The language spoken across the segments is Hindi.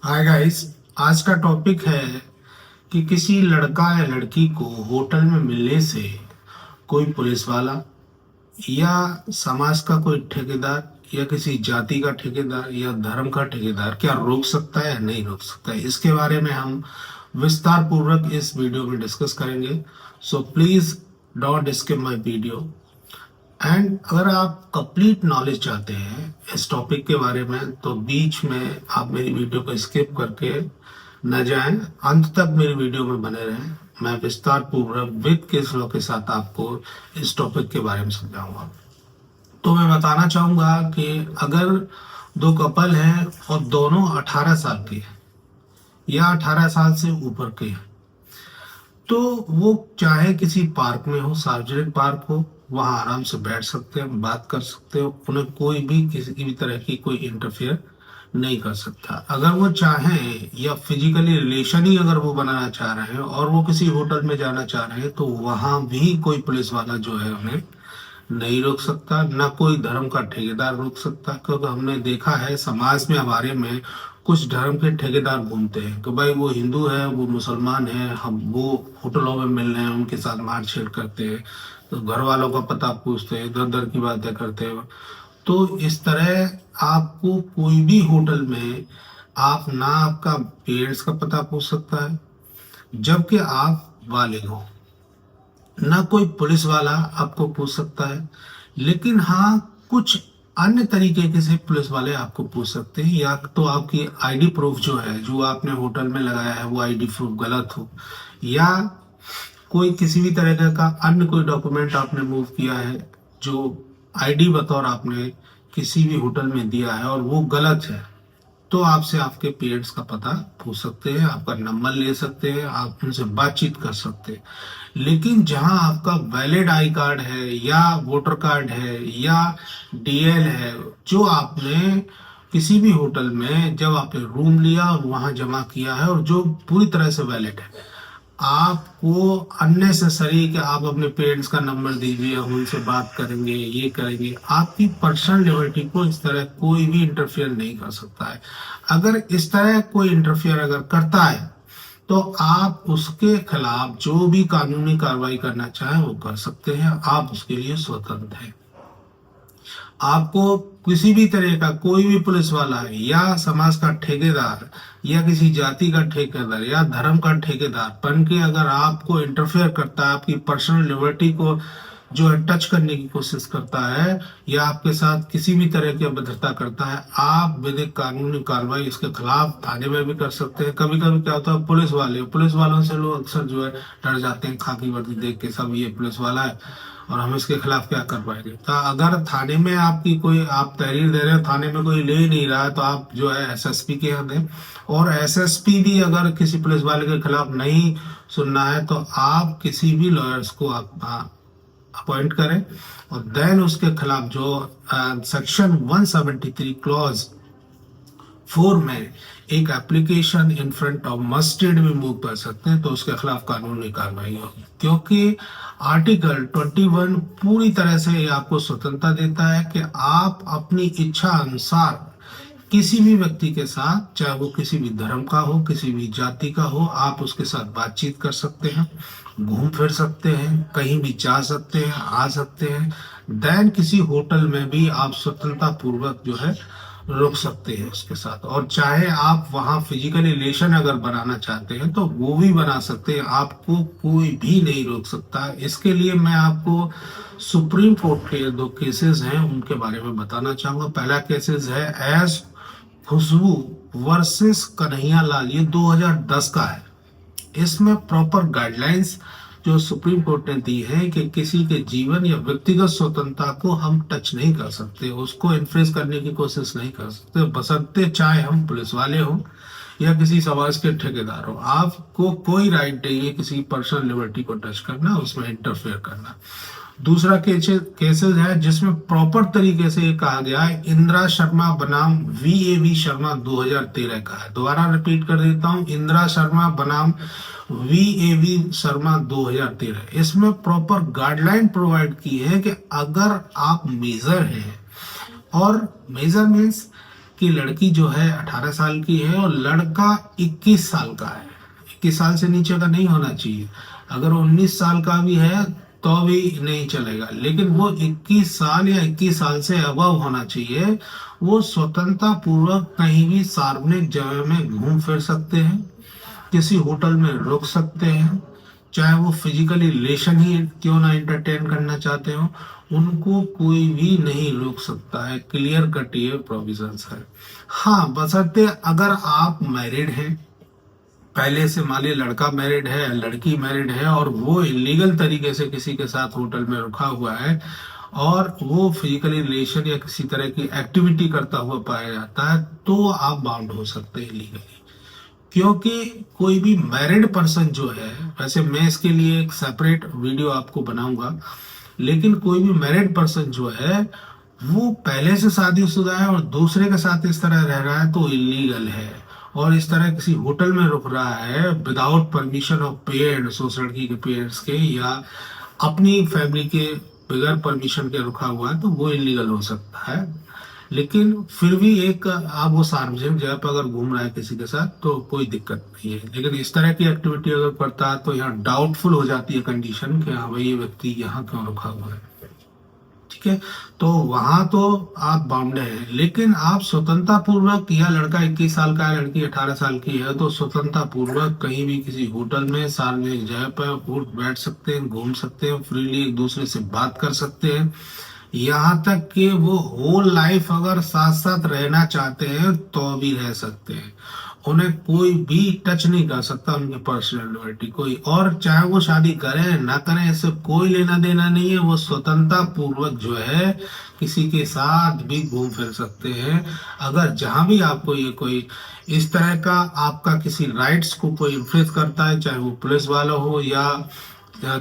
Hi guys. आज का टॉपिक है कि किसी लड़का या लड़की को होटल में मिलने से कोई पुलिस वाला या समाज का कोई ठेकेदार या किसी जाति का ठेकेदार या धर्म का ठेकेदार क्या रोक सकता है या नहीं रोक सकता है। इसके बारे में हम विस्तार पूर्वक इस वीडियो में डिस्कस करेंगे। So please don't skip my video. And अगर आप कंप्लीट नॉलेज चाहते हैं इस टॉपिक के बारे में तो बीच में आप मेरी वीडियो को स्किप करके न जाएं, अंत तक मेरी वीडियो में बने रहें। मैं विस्तार पूर्वक विद केस लॉ के साथ आपको इस टॉपिक के बारे में समझाऊंगा। तो मैं बताना चाहूंगा कि अगर दो कपल हैं और दोनों 18 साल के हैं या 18 साल से ऊपर के हैं, तो वो चाहे किसी पार्क में हो, सार्वजनिक पार्क हो, वहां आराम से बैठ सकते हैं, बात कर सकते हो। उन्हें कोई भी किसी भी तरह की कोई इंटरफेयर नहीं कर सकता। अगर वो चाहें या फिजिकली रिलेशन ही अगर वो बनाना चाह रहे हैं और वो किसी होटल में जाना चाह रहे हैं तो वहां भी कोई पुलिस वाला जो है उन्हें नहीं रोक सकता, ना कोई धर्म का ठेकेदार रोक सकता। क्योंकि हमने देखा है समाज में हमारे में कुछ धर्म के ठेकेदार घूमते हैं कि भाई वो हिंदू है, वो मुसलमान है, हम वो होटलों में मिल रहे हैं, उनके साथ मारछेड़ करते हैं, तो घर वालों का पता पूछते हैं, इधर उधर की बातें करते हैं। तो इस तरह आपको कोई भी होटल में आप ना आपका पेरेंट्स का पता पूछ सकता है जबकि आप बालिग हो, ना कोई पुलिस वाला आपको पूछ सकता है। लेकिन हाँ, कुछ अन्य तरीके के से पुलिस वाले आपको पूछ सकते हैं, या तो आपकी आईडी प्रूफ जो है, जो आपने होटल में लगाया है, वो आईडी प्रूफ गलत हो, या कोई किसी भी तरह का अन्य कोई डॉक्यूमेंट आपने मूव किया है जो आईडी बतौर आपने किसी भी होटल में दिया है और वो गलत है, तो आपसे आपके पेरेंट्स का पता पूछ सकते हैं, आपका नंबर ले सकते हैं, आप उनसे बातचीत कर सकते हैं। लेकिन जहां आपका वैलिड आई कार्ड है या वोटर कार्ड है या डीएल है, जो आपने किसी भी होटल में जब आपने रूम लिया और वहां जमा किया है और जो पूरी तरह से वैलिड है, आपको अननेसेसरी कि आप अपने पेरेंट्स का नंबर दीजिए, हम उनसे बात करेंगे, ये करेंगे, आपकी पर्सनल लिबर्टी को इस तरह कोई भी इंटरफेयर नहीं कर सकता है। अगर इस तरह कोई इंटरफेयर अगर करता है तो आप उसके खिलाफ जो भी कानूनी कार्रवाई करना चाहें वो कर सकते हैं, आप उसके लिए स्वतंत्र हैं। आपको किसी भी तरह का कोई भी पुलिस वाला है या समाज का ठेकेदार या किसी जाति का ठेकेदार या धर्म का ठेकेदार बन के अगर आपको इंटरफेयर करता है, आपकी पर्सनल लिबर्टी को जो है टच करने की कोशिश करता है या आपके साथ किसी भी तरह की अभद्रता करता है, आप विधिक कानूनी कार्रवाई इसके खिलाफ थाने में भी कर सकते हैं। कभी कभी क्या होता है, पुलिस वालों से लोग अक्सर जो है डर जाते हैं, खाकी वर्दी देख के, सब ये पुलिस वाला है और हम इसके खिलाफ क्या कर पाएंगे। तो अगर थाने में आपकी कोई आप तहरीर दे रहे हैं, थाने में कोई ले ही नहीं रहा है, तो आप जो है एसएसपी के यहाँ दें। और एसएसपी भी अगर किसी पुलिस वाले के खिलाफ नहीं सुनना है तो आप किसी भी लॉयर्स को आप अपॉइंट करें और देन उसके खिलाफ जो सेक्शन 173 क्लॉज 4 में एक application in front of magistrate भी मूव कर सकते हैं, तो उसके खिलाफ कानूनी कार्रवाई होगी। क्योंकि आर्टिकल 21 पूरी तरह से आपको स्वतंत्रता देता है कि आप अपनी इच्छा अनुसार किसी भी व्यक्ति के साथ, चाहे वो किसी भी धर्म का हो, किसी भी जाति का हो, आप उसके साथ बातचीत कर सकते हैं, घूम फिर सकते हैं, कहीं भी जा सकते हैं, आ सकते हैं। देन किसी होटल में भी आप स्वतंत्रता पूर्वक जो है रुक सकते हैं उसके साथ। और चाहे आप वहां फिजिकल रिलेशन अगर बनाना चाहते हैं तो वो भी बना सकते हैं, आपको कोई भी नहीं रोक सकता। इसके लिए मैं आपको सुप्रीम कोर्ट के 2 केसेस हैं उनके बारे में बताना चाहूंगा। पहला केसेस है एस खुशबू वर्सेस कन्हैया लाल, ये 2010 का है। इसमें प्रॉपर गाइडलाइंस जो सुप्रीम कोर्ट ने दी है कि किसी के जीवन या व्यक्तिगत स्वतंत्रता को हम टच नहीं कर सकते, उसको इन्फ्लुएंस करने की कोशिश नहीं कर सकते, बशर्ते चाहे हम पुलिस वाले हों या किसी समाज के ठेकेदार हो। आपको कोई राइट नहीं है किसी पर्सनल लिबर्टी को टच करना, उसमें इंटरफेयर करना। दूसरा केसेस है जिसमें प्रॉपर तरीके से ये कहा गया है, इंदिरा शर्मा बनाम वीएवी शर्मा 2013 का है। दोबारा रिपीट कर देता हूं, इंदिरा शर्मा बनाम वीएवी शर्मा 2013। इसमें प्रॉपर गाइडलाइन प्रोवाइड की है कि अगर आप मेजर हैं, और मेजर मीन्स कि लड़की जो है 18 साल की है और लड़का 21 साल का है। 21 साल से नीचे का नहीं होना चाहिए। अगर 19 साल का भी है तो भी नहीं चलेगा, लेकिन वो 21 साल या 21 साल से अबव होना चाहिए। वो स्वतंत्रता पूर्वक कहीं भी सार्वजनिक जगह में घूम फिर सकते हैं, किसी होटल में रुक सकते हैं, चाहे वो फिजिकली रिलेशन ही क्यों ना एंटरटेन करना चाहते हो, उनको कोई भी नहीं रोक सकता है। क्लियर कट ये प्रोविजंस है। हाँ, बशर्ते अगर आप मैरिड हैं, पहले से मान लीजिए लड़का मैरिड है, लड़की मैरिड है और वो इलीगल तरीके से किसी के साथ होटल में रुका हुआ है और वो फिजिकली रिलेशन या किसी तरह की एक्टिविटी करता हुआ पाया जाता है, तो आप बाउंड हो सकते हैं इलीगली। क्योंकि कोई भी मैरिड पर्सन जो है, वैसे मैं इसके लिए एक सेपरेट वीडियो आपको बनाऊंगा, लेकिन कोई भी मैरिड पर्सन जो है वो पहले से शादीशुदा है और दूसरे के साथ इस तरह रह रहा है तो इलीगल है। और इस तरह किसी होटल में रुक रहा है विदाउट परमिशन ऑफ पेरेंट्स, उस लड़की के पेरेंट्स के या अपनी फैमिली के बगैर परमिशन के रुका हुआ है, तो वो इलीगल हो सकता है। लेकिन फिर भी एक आप वो सार्वजनिक जगह पर अगर घूम रहा है किसी के साथ तो कोई दिक्कत नहीं है। लेकिन इस तरह की एक्टिविटी अगर करता है तो यहाँ डाउटफुल हो जाती है कंडीशन कि हाँ भाई ये व्यक्ति यहाँ क्यों रुका हुआ है। ठीक है, तो वहां तो आप बाउंड है। लेकिन आप स्वतंत्रता पूर्वक, या लड़का 21 साल का है, लड़की 18 साल की है, तो स्वतंत्रता पूर्वक कहीं भी किसी होटल में सार्वजनिक जगह पर उठ बैठ सकते हैं, घूम सकते हैं, फ्रीली एक दूसरे से बात कर सकते हैं। यहाँ तक कि वो होल लाइफ अगर साथ साथ रहना चाहते हैं तो भी रह सकते हैं। उन्हें कोई भी टच नहीं कर सकता उनकी पर्सनल लिबर्टी कोई, और चाहे वो शादी करें ना करें इससे कोई लेना देना नहीं है। वो स्वतंत्रता पूर्वक जो है किसी के साथ भी घूम फिर सकते हैं। अगर जहां भी आपको ये कोई इस तरह का आपका किसी राइट्स को कोई इन्फ्लुएंस करता है, चाहे वो पुलिस वाला हो या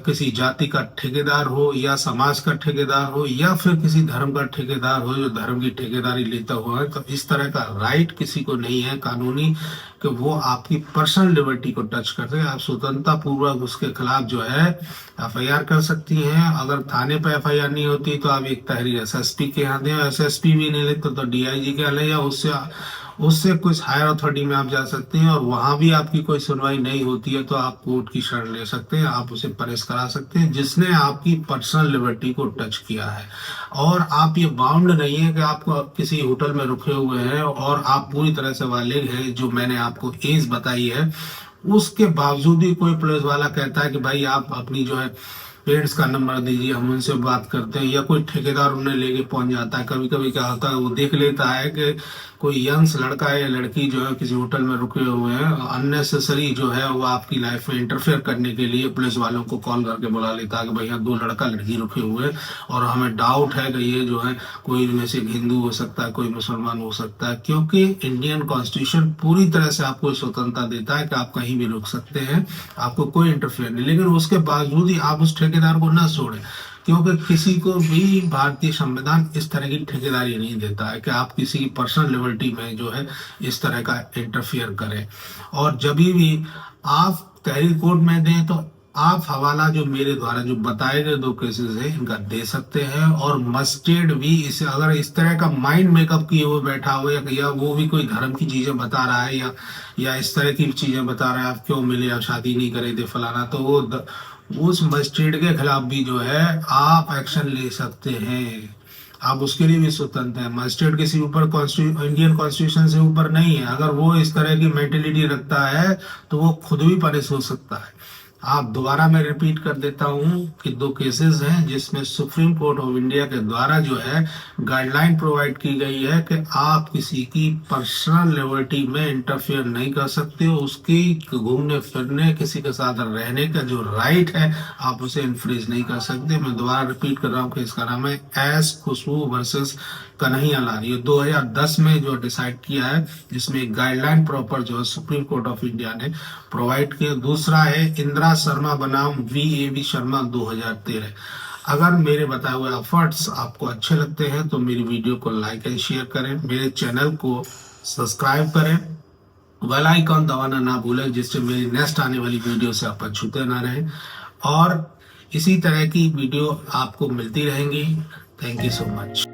किसी जाति का ठेकेदार हो या समाज का ठेकेदार हो या फिर किसी धर्म का ठेकेदार हो जो धर्म की ठेकेदारी लेता हुआ है, तो इस तरह का राइट किसी को नहीं है कानूनी कि वो आपकी पर्सनल लिबर्टी को टच कर सके। आप स्वतंत्रता पूर्वक उसके खिलाफ जो है एफआईआर कर सकती हैं। अगर थाने पर एफआईआर नहीं होती तो आप एक तहरीर एसएसपी के यहाँ दें, एसएसपी भी नहीं लेते तो डीआईजी के यहाँ ले, या उससे कुछ हायर अथॉरिटी में आप जा सकते हैं। और वहां भी आपकी कोई सुनवाई नहीं होती है तो आप कोर्ट की शरण ले सकते हैं, आप उसे परेश करा सकते हैं जिसने आपकी पर्सनल लिबर्टी को टच किया है। और आप ये बाउंड नहीं है कि आप किसी होटल में रुके हुए हैं और आप पूरी तरह से वालिद हैं, जो मैंने आपको एज बताई है, उसके बावजूद भी कोई पुलिस वाला कहता है कि भाई आप अपनी जो है पेरेंट्स का नंबर दीजिए, हम उनसे बात करते हैं, या कोई ठेकेदार उन्हें लेके पहुंच जाता है। कभी कभी क्या होता है, वो देख लेता है कि कोई यंग्स लड़का या लड़की जो है किसी होटल में रुके हुए हैं, अननेसेसरी जो है वो आपकी लाइफ में इंटरफेयर करने के लिए पुलिस वालों को कॉल करके बुला लेता है कि भैया 2 लड़का लड़की रुके हुए हैं और हमें डाउट है कि ये जो है कोई इनमें से हिंदू हो सकता है, कोई मुसलमान हो सकता है। क्योंकि इंडियन कॉन्स्टिट्यूशन पूरी तरह से आपको स्वतंत्रता देता है कि आप कहीं भी रुक सकते हैं, आपको कोई इंटरफेयर नहीं। लेकिन उसके बावजूद ही आप उस ठेकेदार को ना छोड़ें, क्योंकि किसी को भी भारतीय संविधान इस तरह की ठेकेदारी नहीं देता है कि आप किसी की पर्सनल लिबर्टी में जो है इस तरह का इंटरफियर करें। और जब भी आप तहरीर कोर्ट में दें तो आप हवाला जो मेरे द्वारा जो बताए गए 2 केसेस हैं इनका दे सकते हैं। और मस्टेड भी इसे अगर इस तरह का माइंड मेकअप किए हुए बैठा हो या वो भी कोई धर्म की चीजें बता रहा है या इस तरह की चीजें बता रहा है, आप क्यों मिले, आप शादी नहीं करे थे फलाना, तो वो उस मजिस्ट्रेट के खिलाफ भी जो है आप एक्शन ले सकते हैं। आप उसके लिए भी स्वतंत्र हैं। मजिस्ट्रेट किसी ऊपर इंडियन कॉन्स्टिट्यूशन से ऊपर नहीं है। अगर वो इस तरह की मेंटेलिटी रखता है तो वो खुद भी पनिश हो सकता है। आप दोबारा मैं रिपीट कर देता हूं कि 2 केसेस हैं जिसमें सुप्रीम कोर्ट ऑफ इंडिया के द्वारा जो है गाइडलाइन प्रोवाइड की गई है कि आप किसी की पर्सनल लिबर्टी में इंटरफेयर नहीं कर सकते हो। उसकी घूमने फिरने, किसी के साथ रहने का जो राइट है आप उसे इन्फ्रिज नहीं कर सकते। मैं दोबारा रिपीट कर रहा हूँ कि इसका नाम है एस खुशबू वर्सेस कन्हैयालाल। ये 2010 में जो डिसाइड किया है, जिसमें एक गाइडलाइन प्रॉपर जो है सुप्रीम कोर्ट ऑफ इंडिया ने प्रोवाइड किया। दूसरा है इंदिरा शर्मा बनाम VAB शर्मा 2013। अगर मेरे बताए हुए एफर्ट्स आपको अच्छे लगते हैं तो मेरी वीडियो को लाइक एंड शेयर करें, मेरे चैनल को सब्सक्राइब करें, बेल आइकॉन दबाना ना भूलें जिससे मेरी नेक्स्ट आने वाली वीडियो से आप छूते ना रहें। और इसी तरह की वीडियो आपको मिलती रहेंगी। Thank you so much.